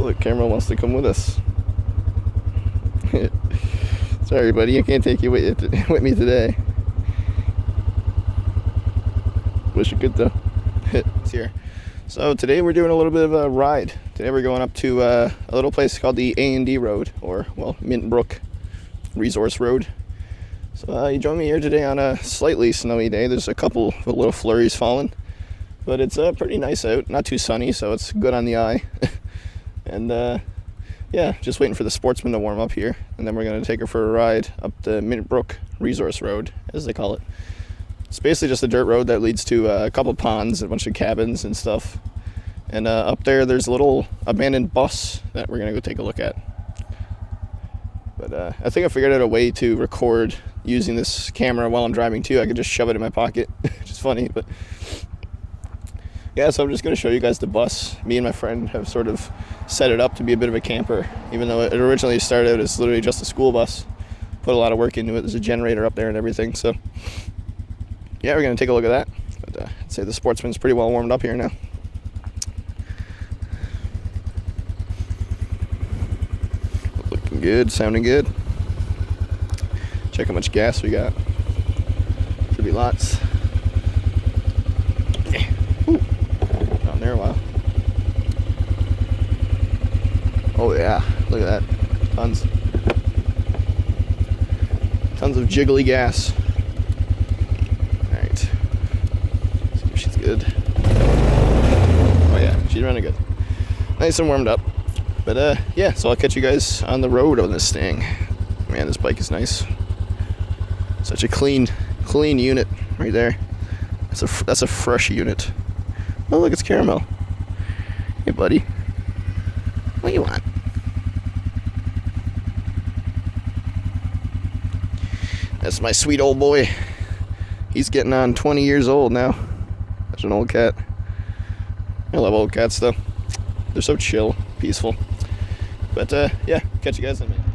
Look, Cameron wants to come with us. Sorry, buddy, I can't take you with me today. Wish you could, though. It's here. So today we're doing a little bit of a ride. Today we're going up to a little place called the A&D Road, or, well, Mint Brook Resource Road. So you join me here today on a slightly snowy day. There's a couple of little flurries falling, but it's pretty nice out. Not too sunny, so it's good on the eye. And yeah, just waiting for the sportsman to warm up here, and then we're going to take her for a ride up the Mint Brook Resource Road, as they call it. It's basically just a dirt road that leads to a couple ponds, a bunch of cabins and stuff. And up there's a little abandoned bus that we're going to go take a look at. But I think I figured out a way to record using this camera while I'm driving too. I could just shove it in my pocket, which is funny. But yeah, so I'm just going to show you guys the bus. Me and my friend have sort of set it up to be a bit of a camper, even though it originally started out as literally just a school bus. Put a lot of work into it. There's a generator up there and everything. So yeah, we're going to take a look at that. But I'd say the sportsman's pretty well warmed up here now. Looking good, sounding good. Check how much gas we got. Should be lots. Ooh. Not in there a while. Oh yeah, look at that. Tons of jiggly gas. See if she's good. Oh yeah, she's running good. Nice and warmed up. But yeah, so I'll catch you guys on the road on this thing. Man, this bike is nice. Such a clean unit right there. That's a fresh unit. Oh look, it's Caramel. Hey buddy. What do you want? That's my sweet old boy. He's getting on 20 years old now. That's an old cat. I love old cats though. They're so chill, peaceful. But yeah, catch you guys in a minute.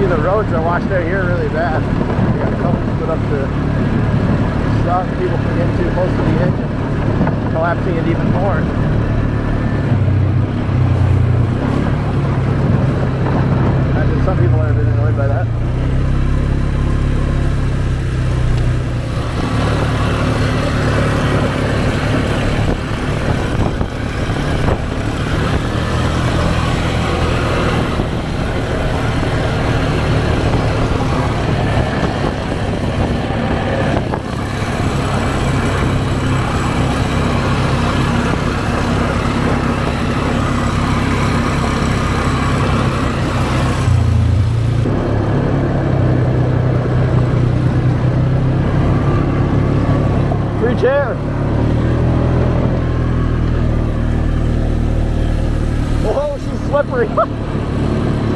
The roads are washed out here really bad. We got a couple put up to stop people from getting too close to the edge and collapsing it even more. Imagine some people are a bit annoyed by that. Chair. Oh, she's slippery.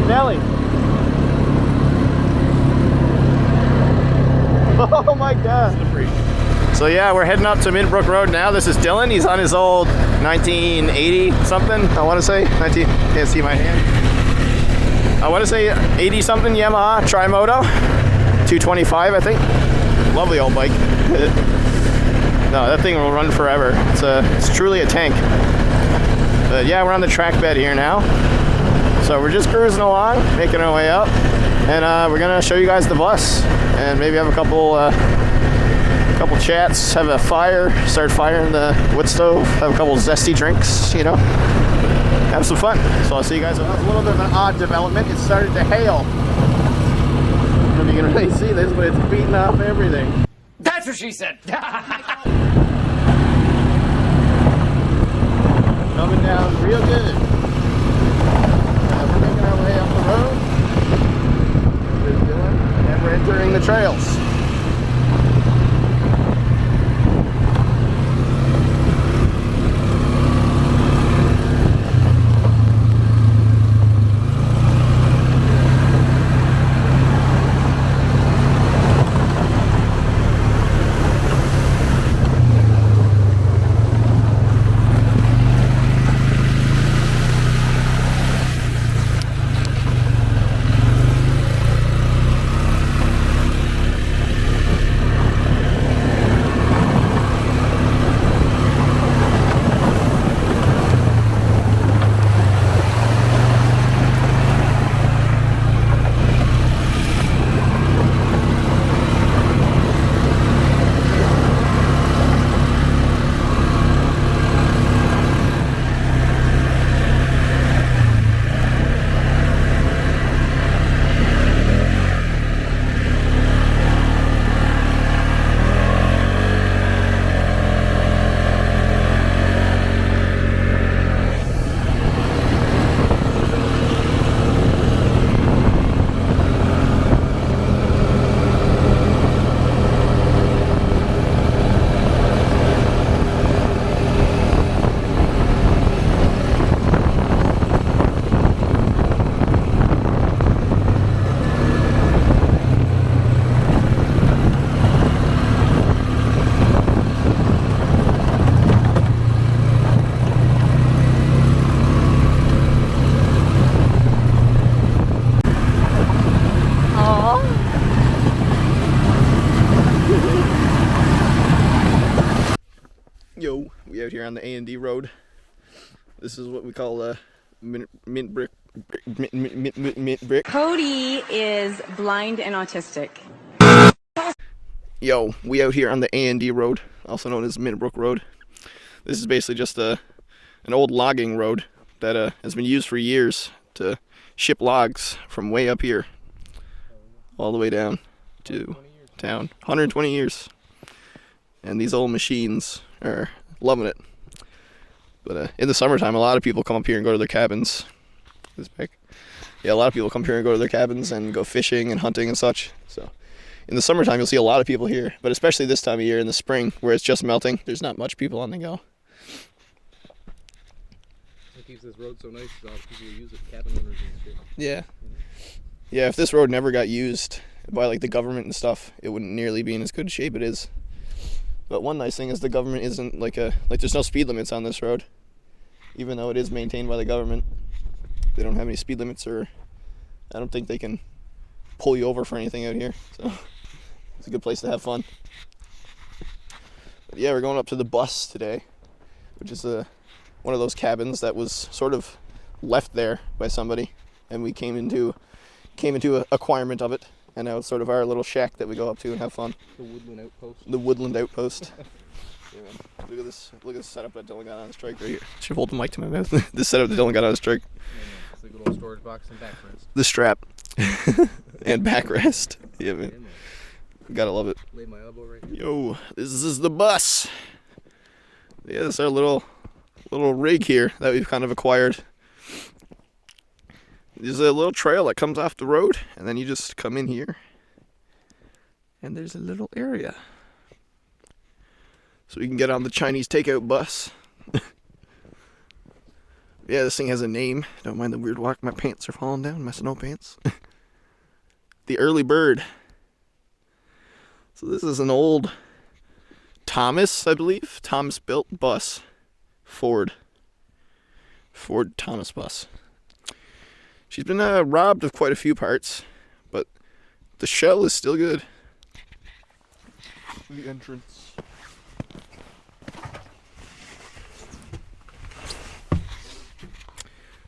Nelly. Oh my God. So yeah, we're heading up to Midbrook Road now. This is Dylan. He's on his old 1980 something. I want to say 19. Can't see my hand. I want to say 80 something Yamaha Trimoto 225, I think. Lovely old bike. No, that thing will run forever. It's truly a tank. But yeah, we're on the track bed here now. So we're just cruising along, making our way up, and we're gonna show you guys the bus, and maybe have a couple chats, have a fire, start firing the wood stove, have a couple zesty drinks, you know, have some fun. So I'll see you guys. A little bit of an odd development. It started to hail. I don't know if you can really see this, but it's beating off everything. That's what she said. Coming down real good. We're making our way up the road. There's Dylan, and we're entering the trails. Yo, we out here on the A&D road. This is what we call mint brick. Cody is blind and autistic. Yo, we out here on the A&D road, also known as Midbrook Road. This is basically just an old logging road that has been used for years to ship logs from way up here all the way down to town. 120 years. And these old machines are loving it. But in the summertime, a lot of people come up here and go to their cabins. This back. Yeah, a lot of people come here and go to their cabins and go fishing and hunting and such. So in the summertime, you'll see a lot of people here. But especially this time of year in the spring, where it's just melting, there's not much people on the go. It keeps this road so nice, a lot of people use it, cabin owners and shit. Yeah. Yeah, if this road never got used by like the government and stuff, it wouldn't nearly be in as good shape it is. But one nice thing is the government isn't like there's no speed limits on this road. Even though it is maintained by the government, they don't have any speed limits, or I don't think they can pull you over for anything out here. So it's a good place to have fun. But yeah, we're going up to the bus today, which is one of those cabins that was sort of left there by somebody, and we came into a acquirement of it. And now it's sort of our little shack that we go up to and have fun. The woodland outpost. The woodland outpost. Yeah, man. Look at this setup that Dylan got on his trike right here. Should hold the mic to my mouth. This setup that Dylan got on his trike. Yeah, it's like a little storage box and backrest. The strap. And backrest. Yeah, man. Yeah, man. Gotta love it. Lay my elbow right here. Yo, this is the bus. Yeah, this is our little rig here that we've kind of acquired. There's a little trail that comes off the road, and then you just come in here, and there's a little area. So we can get on the Chinese takeout bus. Yeah, this thing has a name. Don't mind the weird walk. My pants are falling down. My snow pants. The Early Bird. So this is an old Thomas, I believe. Thomas built bus. Ford Thomas bus. She's been robbed of quite a few parts, but the shell is still good. The entrance.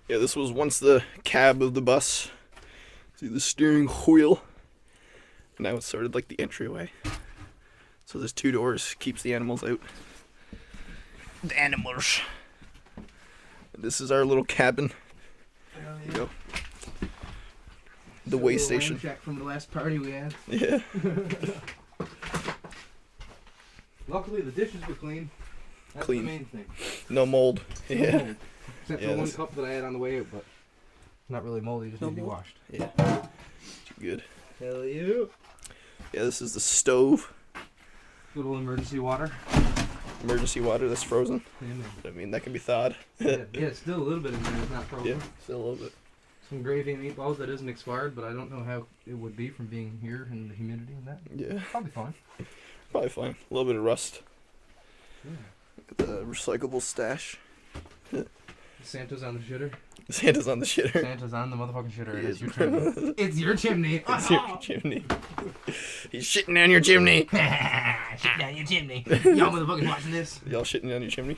Yeah, this was once the cab of the bus. See the steering wheel. Now it's sort of like the entryway. So there's 2 doors, keeps the animals out. The animals. And this is our little cabin. There you go. The way station. Shack from the last party we had. Yeah. Luckily the dishes were clean. That's Clean. the main thing. No mold. No Yeah. mold. Except for one cup that I had on the way out, but not really moldy, just need to be washed. Yeah. Good. Hell yeah. Yeah, this is the stove. Little emergency water. Emergency water that's frozen. Yeah, man. I mean, that can be thawed. Yeah, it's still a little bit in there, it's not frozen. Yeah, still a little bit. Some gravy and meatballs that isn't expired, but I don't know how it would be from being here and the humidity and that. Yeah. Probably fine. Probably fine. A little bit of rust. Yeah. The recyclable stash. Santa's on the shitter. Santa's on the shitter. Santa's on the motherfucking shitter. He It's is. your chimney. It's your chimney. It's your chimney. He's shitting down your chimney. Shit down your chimney. Y'all motherfuckers watching this? Y'all shitting down your chimney?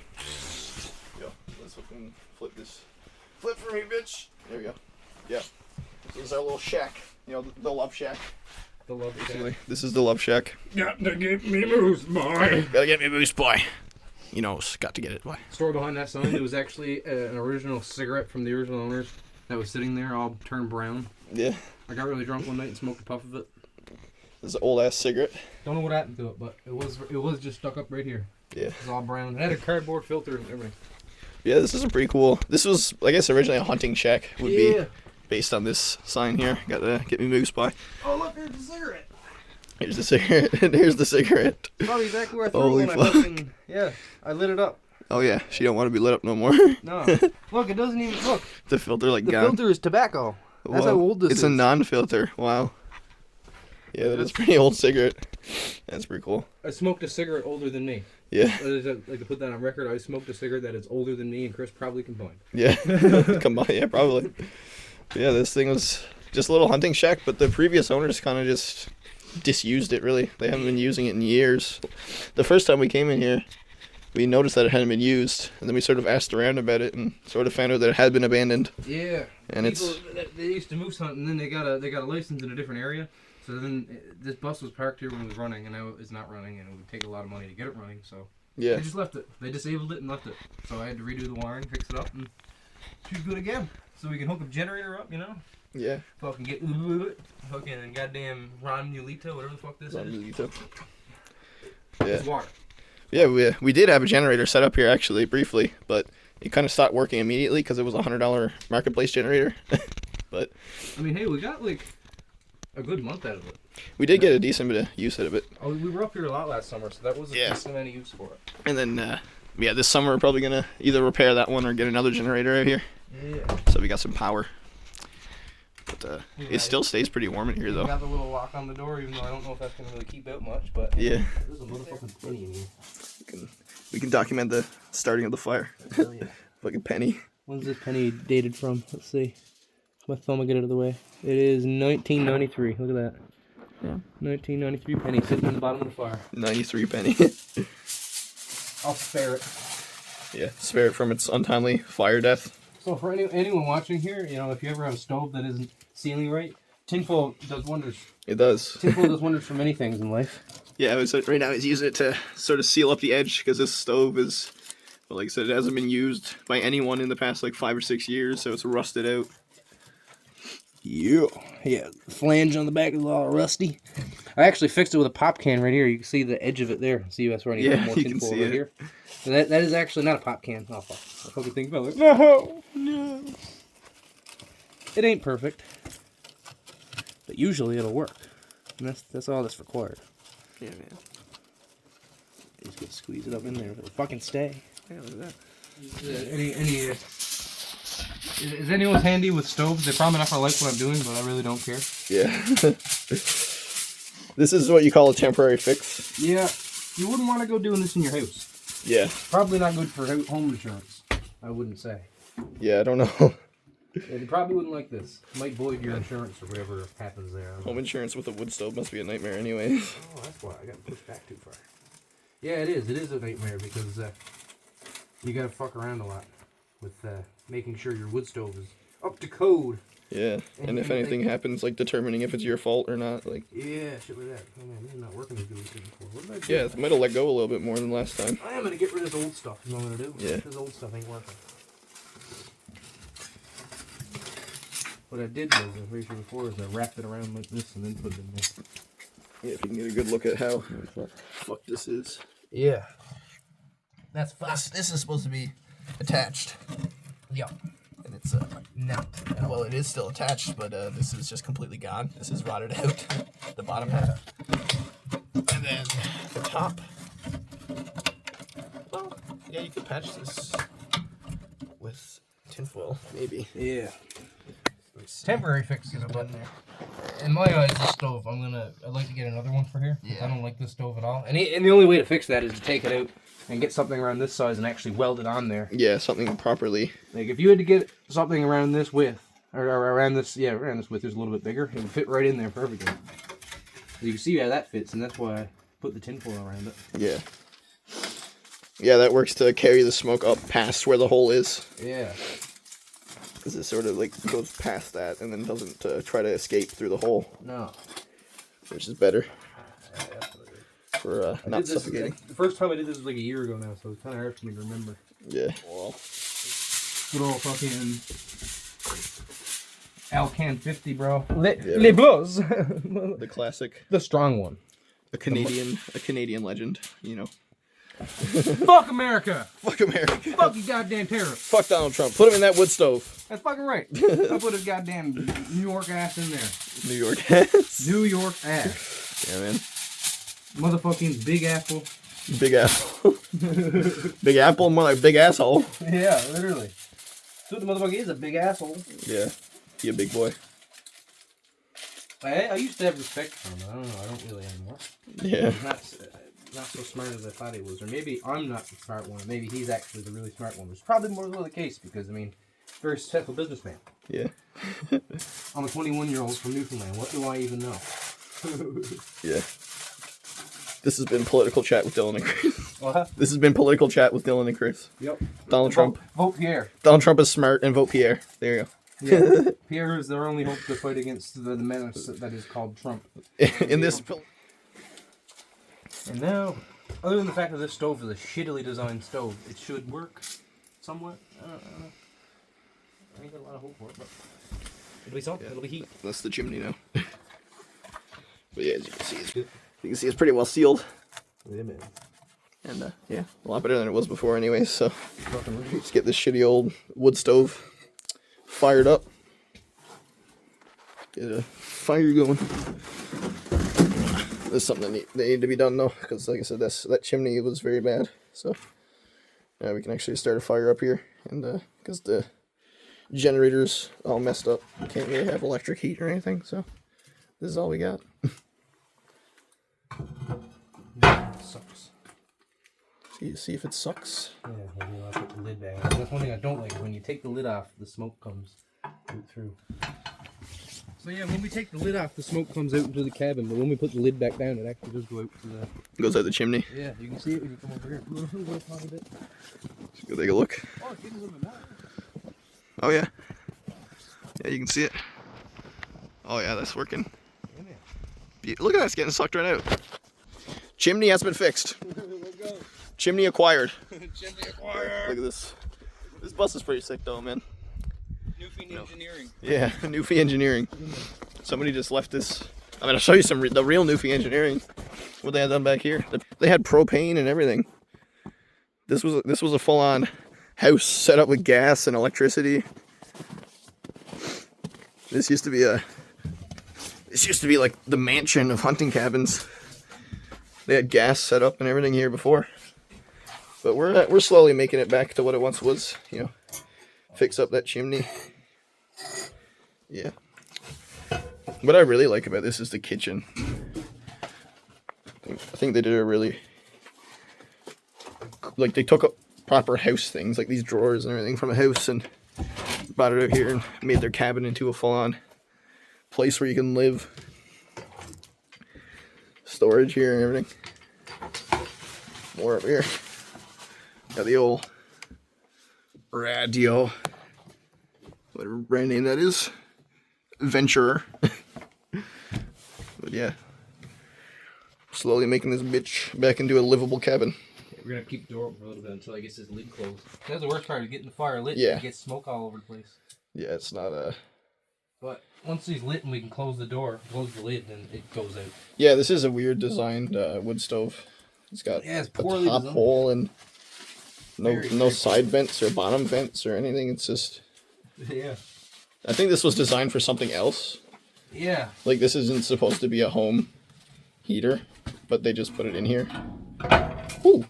Yo, let's fucking flip this. Flip for me, bitch. There we go. Yeah. This is our little shack. You know, the love shack. The love Basically, this is the love shack. Got to get me moose, boy. Gotta get me a boost, boy. You know, got to get it, boy. Story behind that sign, it was actually an original cigarette from the original owners that was sitting there all turned brown. Yeah. I got really drunk one night and smoked a puff of it. This is an old ass cigarette. Don't know what happened to it, but it was just stuck up right here. Yeah. It was all brown. It had a cardboard filter and everything. Yeah, this is a pretty cool. This was, I guess, originally a hunting shack would be based on this sign here. Got to get me moose by. Oh look, there's a cigarette. Here's the cigarette. Here's the cigarette. Probably exactly where I threw Holy it when I fuck. fucking, I lit it up. Oh yeah, she don't want to be lit up no more. No. Look, it doesn't even look. The filter like The gone. filter is tobacco. That's Whoa. how old this It's is. a non-filter. Wow. Yeah, that is a pretty old cigarette. That's pretty cool. I smoked a cigarette older than me. Yeah. I'd like to put that on record. I smoked a cigarette that is older than me and Chris probably combined. Yeah. Come on. Yeah, probably. Yeah, this thing was just a little hunting shack, but the previous owners kind of just disused it, really. They haven't been using it in years. The first time we came in here, we noticed that it hadn't been used, and then we sort of asked around about it and sort of found out that it had been abandoned. Yeah. And People, they used to moose hunt, and then they got a license in a different area. So then this bus was parked here when it was running, and now it's not running, and it would take a lot of money to get it running. So Yeah. they just left it. They disabled it and left it. So I had to redo the wiring, fix it up, and she's good again. So we can hook a generator up, you know. Yeah. Fucking get fucking goddamn Ron Mulito, whatever the fuck this is. Yeah. It's water. Yeah, we did have a generator set up here actually briefly, but it kind of stopped working immediately because it was a $100 marketplace generator. But I mean, hey, we got like a good month out of it. we did get a decent bit of use out of it. Oh, we were up here a lot last summer, so that was a decent amount of use for it. And then, yeah, this summer we're probably gonna either repair that one or get another generator out here. Yeah. So we got some power. But it still stays pretty warm in here We though. got the little lock on the door, even though I don't know if that's gonna really keep out much, but Yeah. there's a motherfucking penny in here. We can document the starting of the fire. Hell yeah. Fucking penny. When's this penny dated from? Let's see. My thumb will get it out of the way. It is 1993. Look at that. Yeah. 1993 penny sitting in the bottom of the fire. 93 penny. I'll spare it. Yeah, spare it from its untimely fire death. So for anyone watching here, you know, if you ever have a stove that isn't sealing right, tinfoil does wonders. It does. Tinfoil does wonders for many things in life. Yeah, right now he's using it to sort of seal up the edge because this stove is, well, like I said, it hasn't been used by anyone in the past like 5 or 6 years, so it's rusted out. Yeah, the flange on the back is all rusty. I actually fixed it with a pop can right here. You can see the edge of it there. See, that's where I need to put more you can tinfoil see right it. here. So that is actually not a pop can. Oh, fuck. I fucking think about it. No! It ain't perfect. But usually it'll work. And that's all that's required. Yeah, man. You just gotta squeeze it up in there. It'll fucking stay. Yeah, look at that. Is anyone's handy with stoves? They're probably not gonna like what I'm doing, but I really don't care. Yeah. This is what you call a temporary fix. Yeah. You wouldn't want to go doing this in your house. Yeah. Probably not good for home insurance, I wouldn't say. Yeah, I don't know. Yeah, you probably wouldn't like this. Might void your insurance or whatever happens there. Home insurance with a wood stove must be a nightmare anyways. Oh, that's why I got pushed back too far. Yeah, it is. It is a nightmare because you got to fuck around a lot with making sure your wood stove is up to code. Yeah, and if anything happens, like determining if it's your fault or not, like. Yeah, shit like that. Oh man, this is not working as good as it did before. What did I do? Yeah, it might have let go a little bit more than last time. I am gonna get rid of this old stuff. You know what I'm gonna do? Yeah. This old stuff ain't working. What I did was, I'm pretty sure before, is I wrapped it around like this and then put it in there. Yeah, if you can get a good look at how fuck this is. Yeah. That's This is supposed to be attached. Yeah. And it's not. Well, it is still attached, but this is just completely gone. This is rotted out. The bottom half. And then the top. Well, yeah, you could patch this with tinfoil, maybe. Yeah. Temporary fix is done there. In my eyes, the stove, I'd like to get another one for here. Yeah. I don't like this stove at all. And the only way to fix that is to take it out and get something around this size and actually weld it on there. Yeah, something properly. Like if you had to get something around this width, or around this width is a little bit bigger, it would fit right in there perfectly. You can see how that fits, and that's why I put the tinfoil around it. Yeah. Yeah, that works to carry the smoke up past where the hole is. Yeah. Because it sort of like goes past that and then doesn't try to escape through the hole. No. Which is better. Yeah, that's what it is. For not suffocating. The first time I did this was like a year ago now, so it's kind of hard for me to remember. Yeah. Well. Good old fucking Alcan 50, bro. Les Bleus. The classic. The strong one. A Canadian legend, you know. Fuck America! Fuck America. Fuck you goddamn terrorists. Fuck Donald Trump. Put him in that wood stove. That's fucking right. I put his goddamn New York ass in there. New York ass. New York ass. Yeah, man. Motherfucking Big Apple. Big apple. Big apple, more like big asshole. Yeah, literally. That's what the motherfucker is, a big asshole. Yeah. He a big boy. I used to have respect for him. I don't know. I don't really anymore. Yeah. He's not so smart as I thought he was. Or maybe I'm not the smart one. Maybe he's actually the really smart one. Which is probably more so the case because, I mean, very successful businessman. Yeah. I'm a 21-year-old from Newfoundland. What do I even know? Yeah. This has been Political Chat with Dylan and Chris. What? This has been Political Chat with Dylan and Chris. Yep. Donald Trump. Vote Pierre. Donald Trump is smart and vote Pierre. There you go. Yeah. Pierre is their only hope to fight against the menace that is called Trump. In this... And now, other than the fact that this stove is a shittily designed stove, it should work somewhat. I don't know. I ain't got a lot of hope for it, but it'll be something. Yeah. It'll be heat. That's the chimney now. But yeah, as you can see, it's pretty well sealed. Yeah, man. And yeah, a lot better than it was before anyways, so let's get this shitty old wood stove fired up. Get a fire going. This is something that need to be done though, because like I said, that chimney was very bad. So yeah, we can actually start a fire up here, and because the generator's all messed up, we can't really have electric heat or anything. So this is all we got. Sucks. See if it sucks. Yeah, maybe I'll put the lid back on. That's one thing I don't like. When you take the lid off, the smoke comes out through. So yeah, when we take the lid off, the smoke comes out into the cabin. But when we put the lid back down, it actually does go out to the... Goes out the chimney. Yeah, you can see it when you come over here. Go a bit. Let's go take a look. Oh, it's getting a little bit more. Oh yeah. Yeah, you can see it. Oh yeah, that's working. Look at that, it's getting sucked right out. Chimney has been fixed. Chimney acquired. Chimney acquired. Look at this. This bus is pretty sick though, man. Newfie engineering. Yeah, Newfie engineering. Somebody just left this. I'm gonna show you the real Newfie engineering. What they had done back here. They had propane and everything. This was a full-on house set up with gas and electricity. This used to be like the mansion of hunting cabins. They had gas set up and everything here before. But we're slowly making it back to what it once was, you know. Fix up that chimney. Yeah. What I really like about this is the kitchen. I think they did a really like they took up proper house things, like these drawers and everything from a house, and brought it out here and made their cabin into a full-on place where you can live. Storage here and everything. More up here. Got the old radio, whatever brand name that is, Venturer. But yeah, slowly making this bitch back into a livable cabin. We're gonna keep the door open for a little bit until I get this lid closed. That's the worst part of getting the fire lit. Yeah. It gets smoke all over the place. Yeah, it's not a. But once he's lit and we can close the door, close the lid, then it goes out. Yeah, this is a weird designed wood stove. It's got it's a poorly top designed. hole and no Very side vents or bottom vents or anything. It's just. Yeah. I think this was designed for something else. Yeah. Like this isn't supposed to be a home heater, but they just put it in here. Ooh.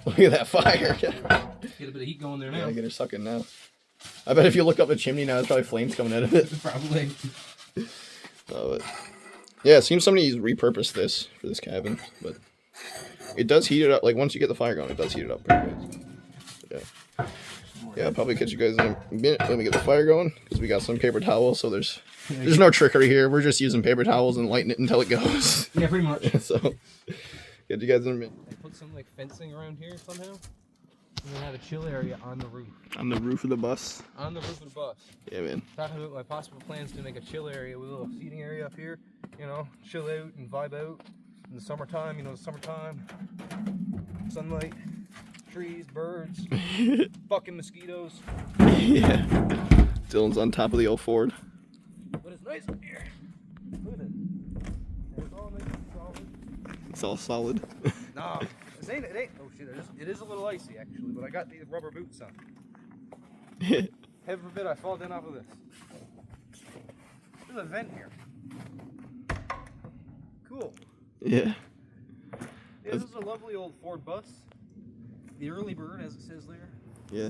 Look at that fire. Get a bit of heat going there now. Yeah, get her sucking now. I bet if you look up the chimney now, there's probably flames coming out of it. Probably. But yeah, it seems somebody's repurposed this for this cabin, but it does heat it up. Like once you get the fire going, it does heat it up pretty good. But yeah, I'll probably catch you guys in a minute. Let me get the fire going because we got some paper towels. So there's no trickery here. We're just using paper towels and lighting it until it goes. Yeah, pretty much. So get you guys in a minute. I put some like fencing around here somehow. We're gonna have a chill area on the roof. On the roof of the bus. On the roof of the bus. Yeah, man. Talking about my possible plans to make a chill area with a little seating area up here. You know, chill out and vibe out in the summertime. You know, the summertime, sunlight, trees, birds, fucking mosquitoes. Yeah. Dylan's on top of the old Ford. But it's nice up here. Look at it. It's all nice and solid. It's all solid. Nah, it ain't. Oh shit, it is a little icy actually, but I got these rubber boots on. Heaven forbid I fall down off of this. There's a vent here. Cool. Yeah. Yeah, this is a lovely old Ford bus. The early bird, as it says there. Yeah.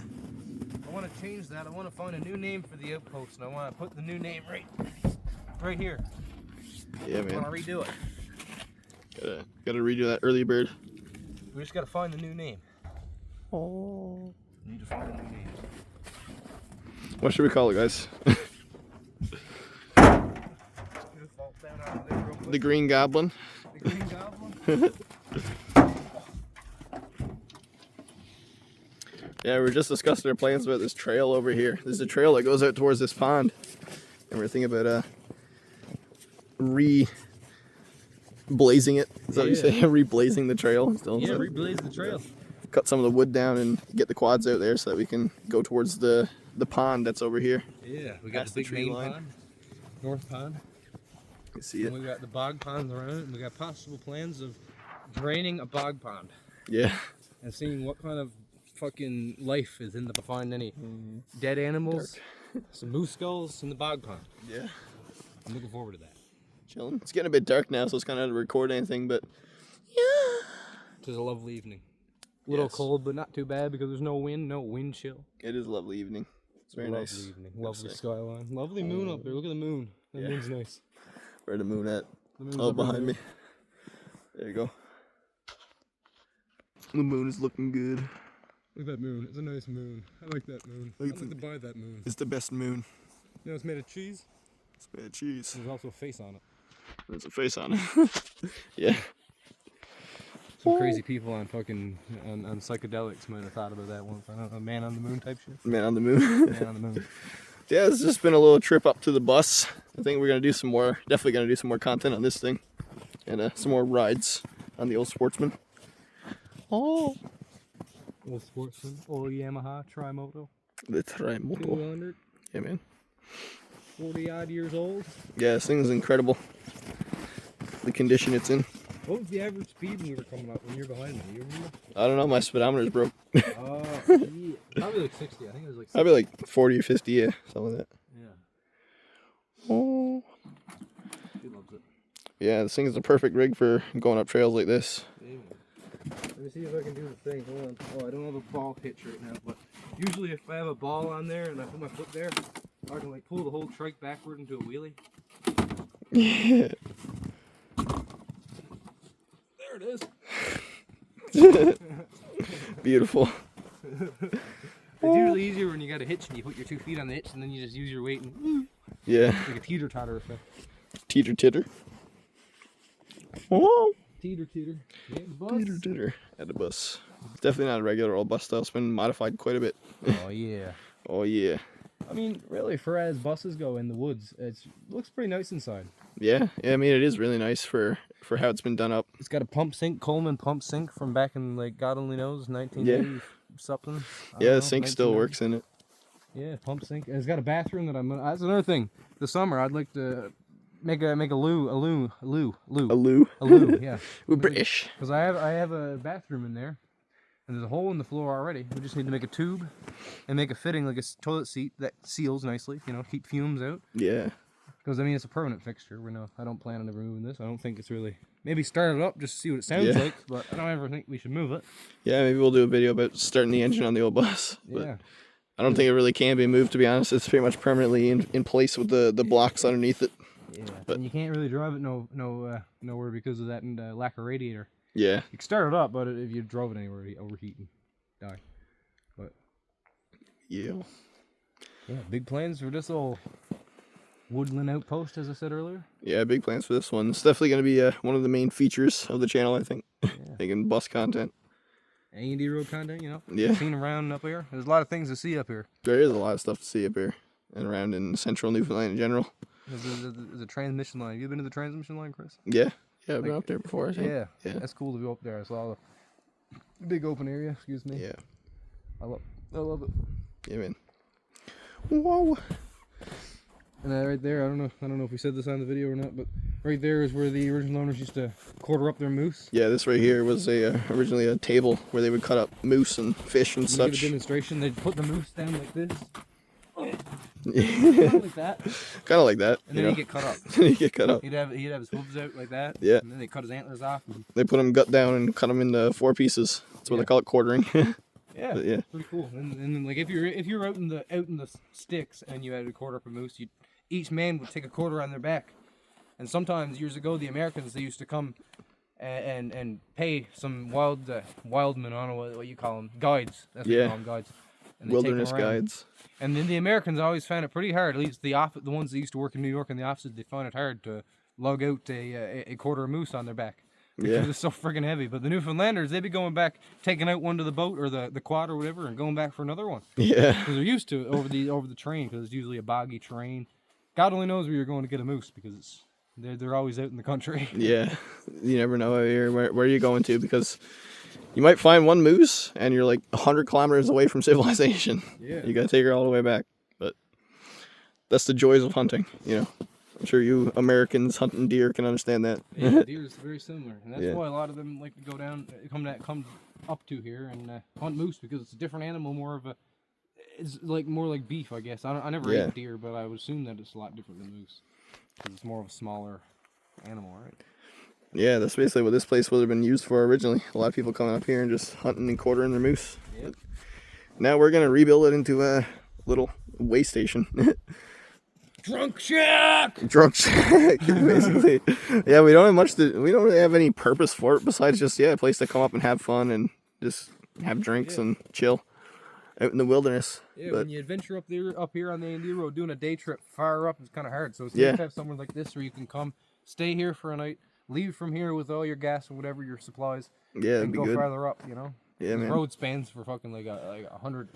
I want to change that. I want to find a new name for the outpost, and I want to put the new name right here. Yeah, I man. want to redo it. Gotta redo that early bird. We just got to find the new name. Oh. Need to find a new name. What should we call it, guys? The Green Goblin. The Green Goblin? Yeah, we were just discussing our plans about this trail over here. There's a trail that goes out towards this pond. And we're thinking about blazing it. Is that what you say? Reblazing the trail. Yeah, reblaze the trail. Cut some of the wood down and get the quads out there so that we can go towards the pond that's over here. Yeah, we got Past the the big tree main line. pond, north pond. You can see it. And we got the bog ponds around it, and we got possible plans of draining a bog pond Yeah. and seeing what kind of fucking life is in the find any dead animals, some moose skulls in the bog pond. Yeah. I'm looking forward to that. Chilling. It's getting a bit dark now, so it's kind of hard to record anything, but It was a lovely evening. A little Yes. cold, but not too bad because there's no wind chill. it is a lovely evening. It's very lovely nice. evening, lovely Nice. skyline, lovely moon up there. Look at the moon. That Yeah. moon's nice. Where the moon at? The moon's Oh, up right behind there. me. There you go. The moon is looking good. Look at that moon. It's a nice moon. I like that moon. Look, I'd like to buy that moon. It's the best moon. You know, it's made of cheese. It's bad cheese. There's also a face on it. There's a face on it. Yeah. Some crazy people on fucking on psychedelics might have thought about that once. I don't know, man on the moon type shit. Man on the moon. Man on the moon. Yeah, it's just been a little trip up to the bus. I think we're gonna do some more. Definitely gonna do some more content on this thing, and some more rides on the old Sportsman. Oh, Old Sportsman, old Yamaha Trimoto, the Trimoto. 200, Yeah, man. 40 odd years old. Yeah, this thing is incredible. The condition it's in. What was the average speed when we were coming up when you were behind me? You remember? I don't know. My speedometer's broke. Yeah. Probably like 60. I think it was like 60. I'd be like 40 or 50. Yeah, something like that. Yeah. Oh. She loves it. Yeah, this thing is the perfect rig for going up trails like this. Yeah. Let me see if I can do the thing. Hold on. Oh, I don't have a ball hitch right now, but usually if I have a ball on there and I put my foot there, I can like pull the whole trike backward into a wheelie. Yeah. There it is. Beautiful. It's usually easier when you got a hitch and you put your 2 feet on the hitch and then you just use your weight and Yeah. like a teeter-totter effect. Teeter titter. Oh. Teeter-teeter. Yeah, bus. Teeter titter at the bus. It's definitely not a regular old bus style. It's been modified quite a bit. Oh yeah. Oh yeah. I mean, really, for as buses go in the woods, it looks pretty nice inside. Yeah. I mean, it is really nice for how it's been done up. It's got a pump sink, Coleman pump sink from back in, like, God only knows, 1980 something. I don't Yeah, know, the sink still 1990. works in it. Yeah, pump sink. And it's got a bathroom that I'm gonna. That's another thing. This summer, I'd like to make a loo. A loo. Yeah. We're British. Because I have a bathroom in there, and there's a hole in the floor already. We just need to make a tube, and make a fitting like a toilet seat that seals nicely. You know, keep fumes out. Yeah. Because I mean, it's a permanent fixture. I don't plan on ever moving this. I don't think it's really. Maybe start it up just to see what it sounds like, but I don't ever think we should move it. Yeah, maybe we'll do a video about starting the engine on the old bus. But Yeah. I don't think it really can be moved, to be honest. It's pretty much permanently in place with the blocks underneath it. Yeah. But- And you can't really drive it nowhere because of that and lack of radiator. Yeah. You can start it up, but if you drove it anywhere, it'd overheat and die. But Yeah. yeah, big plans for this old woodland outpost, as I said earlier. Yeah, big plans for this one. It's definitely going to be one of the main features of the channel, I think. Yeah. Making bus content. A&D road content, you know. Yeah. Seen around up here. There's a lot of things to see up here. There is a lot of stuff to see up here and around in central Newfoundland in general. There's a transmission line. Have you been to the transmission line, Chris? Yeah. Yeah, I've been up there before, I think. Yeah. Yeah. That's cool to go up there. I saw the big open area. Excuse me. Yeah. I love it. Yeah, man. Whoa. And right there, I don't know if we said this on the video or not, but right there is where the original owners used to quarter up their moose. Yeah, this right here was originally a table where they would cut up moose and fish and Give a such. demonstration. They'd put the moose down like this, Kind like that, of like that. and then he'd get cut up. He'd get cut up. He'd have his hooves out like that. Yeah. And then they cut his antlers off. And, They put him gut down and cut him into 4 pieces. That's what Yeah. they call it, quartering. yeah, But yeah. pretty cool. And then like if you're out in the sticks and you had to quarter up a moose, each man would take a quarter on their back. And sometimes years ago, the Americans, they used to come and pay some wildmen, I don't know what you call them, guides. That's what you Yeah. call them, guides. And they take 'em Wilderness around. guides. And then the Americans always found it pretty hard. At least the ones that used to work in New York in the offices, they found it hard to lug out a quarter of moose on their back. Because Yeah. it's so friggin' heavy. But the Newfoundlanders, they'd be going back, taking out one to the boat or the quad or whatever, and going back for another one. Yeah. Because they're used to it over the terrain, because it's usually a boggy terrain. God only knows where you're going to get a moose, because they're always out in the country. Yeah. You never know where you're going to, because you might find one moose and you're like 100 kilometers away from civilization. Yeah. You got to take her all the way back. But that's the joys of hunting, you know. I'm sure you Americans hunting deer can understand that. Yeah, deer is very similar, and that's Yeah. why a lot of them like to go down, come up to here and hunt moose, because it's a different animal, it's like more like beef, I guess. I never Yeah. ate deer, but I would assume that it's a lot different than moose, 'cause it's more of a smaller animal, right? Yeah, that's basically what this place would have been used for originally. A lot of people coming up here and just hunting and quartering their moose. Yep. Now we're going to rebuild it into a little way station. Drunk shack. Drunk shack, basically. Yeah, we don't have much we don't really have any purpose for it besides just a place to come up and have fun and just have drinks and chill out in the wilderness. Yeah, But when you adventure up here on the A&D road, doing a day trip far up is kind of hard. So it's Yeah. nice to have somewhere like this where you can come, stay here for a night, leave from here with all your gas and whatever your supplies, yeah, it'd and be go good. farther up. You know. Yeah, The man. road spans for fucking like 100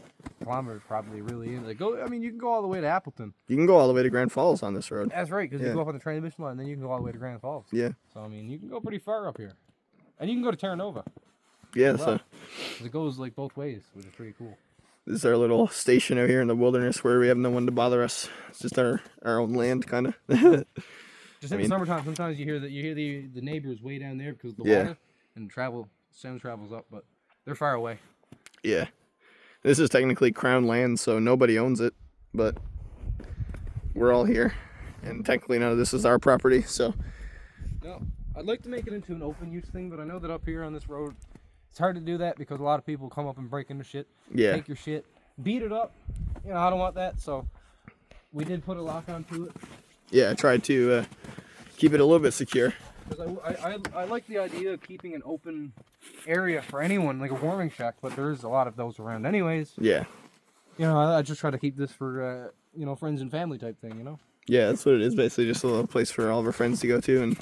kilometers, probably, really. Like I mean, you can go all the way to Appleton. You can go all the way to Grand Falls on this road. That's right, because Yeah. you go up on the transmission line, then you can go all the way to Grand Falls. Yeah. So I mean, you can go pretty far up here, and you can go to Terra Nova. Yeah, so 'Cause it goes like both ways, which is pretty cool. this is our little station out here in the wilderness where we have no one to bother us. It's just our own land, kind of. Just in the summertime, sometimes you hear the neighbors way down there because of the Yeah. water, and sound travels up, but they're far away. Yeah. This is technically crown land, so nobody owns it, but we're all here. And technically none of this is our property, so No, I'd like to make it into an open use thing, but I know that up here on this road, it's hard to do that because a lot of people come up and break into shit, yeah. take your shit, beat it up. You know, I don't want that, so we did put a lock onto it. Yeah, I tried to keep it a little bit secure. Because I like the idea of keeping an open area for anyone, like a warming shack, but there's a lot of those around anyways. Yeah. You know, I just try to keep this for, you know, friends and family type thing, you know? Yeah, that's what it is, basically just a little place for all of our friends to go to and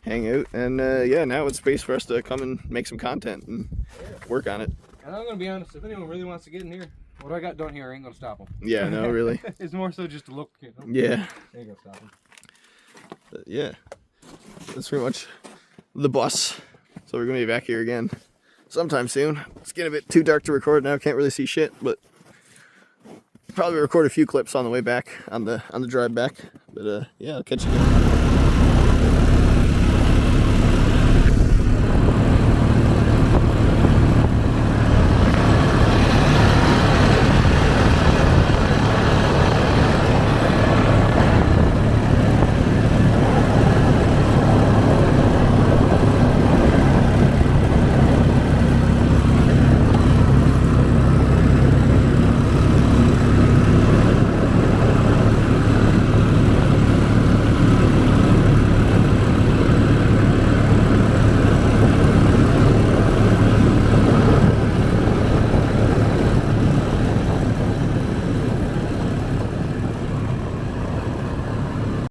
hang out. And yeah, now it's space for us to come and make some content and work on it. And I'm going to be honest, if anyone really wants to get in here, what I got done here ain't going to stop them. Yeah, no, really. It's more so just to look, you know? Yeah. Ain't going to stop them. But yeah, that's pretty much the bus. So we're going to be back here again sometime soon. It's getting a bit too dark to record now. Can't really see shit, but probably record a few clips on the way back, on the drive back. But yeah, I'll catch you again.